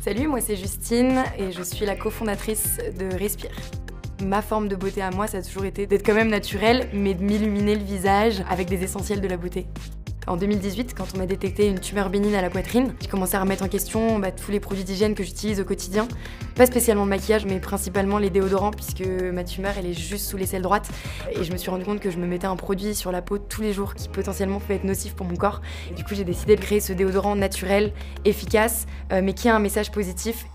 Salut, moi c'est Justine et je suis la cofondatrice de Respire. Ma forme de beauté à moi, ça a toujours été d'être quand même naturelle, mais de m'illuminer le visage avec des essentiels de la beauté. En 2018, quand on m'a détecté une tumeur bénigne à la poitrine, j'ai commencé à remettre en question tous les produits d'hygiène que j'utilise au quotidien. Pas spécialement le maquillage, mais principalement les déodorants, puisque ma tumeur, elle est juste sous l'aisselle droite. Et je me suis rendu compte que je me mettais un produit sur la peau tous les jours qui potentiellement pouvait être nocif pour mon corps. Et du coup, j'ai décidé de créer ce déodorant naturel, efficace, mais qui a un message positif.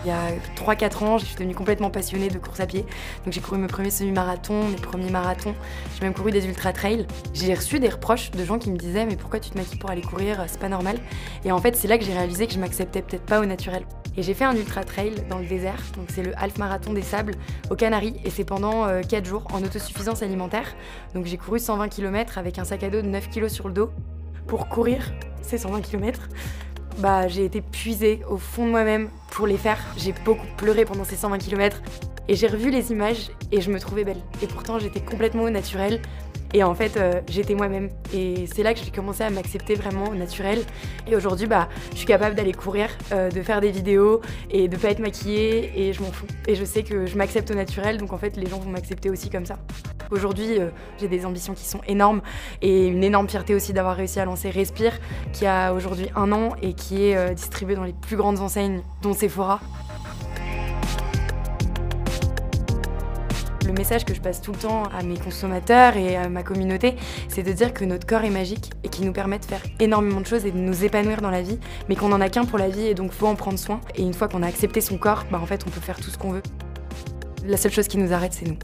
Il y a 3-4 ans, je suis devenue complètement passionnée de course à pied. Donc j'ai couru mes premiers semi-marathons, mes premiers marathons. J'ai même couru des ultra-trails. J'ai reçu des reproches de gens qui me disaient « mais pourquoi tu te maquilles pour aller courir, c'est pas normal ». Et en fait, c'est là que j'ai réalisé que je m'acceptais peut-être pas au naturel. Et j'ai fait un ultra-trail dans le désert, donc c'est le Half Marathon des Sables, aux Canaries, et c'est pendant 4 jours en autosuffisance alimentaire. Donc j'ai couru 120 km avec un sac à dos de 9 kg sur le dos. Pour courir ces 120 km, j'ai été puisée au fond de moi-même pour les faire. J'ai beaucoup pleuré pendant ces 120 km et j'ai revu les images et je me trouvais belle. Et pourtant, j'étais complètement au naturel et en fait, j'étais moi-même. Et c'est là que j'ai commencé à m'accepter vraiment au naturel. Et aujourd'hui, je suis capable d'aller courir, de faire des vidéos et de pas être maquillée et je m'en fous. Et je sais que je m'accepte au naturel, donc en fait, les gens vont m'accepter aussi comme ça. Aujourd'hui, j'ai des ambitions qui sont énormes et une énorme fierté aussi d'avoir réussi à lancer Respire, qui a aujourd'hui 1 an et qui est distribué dans les plus grandes enseignes, dont Sephora. Le message que je passe tout le temps à mes consommateurs et à ma communauté, c'est de dire que notre corps est magique et qu'il nous permet de faire énormément de choses et de nous épanouir dans la vie, mais qu'on n'en a qu'un pour la vie et donc faut en prendre soin. Et une fois qu'on a accepté son corps, en fait, on peut faire tout ce qu'on veut. La seule chose qui nous arrête, c'est nous.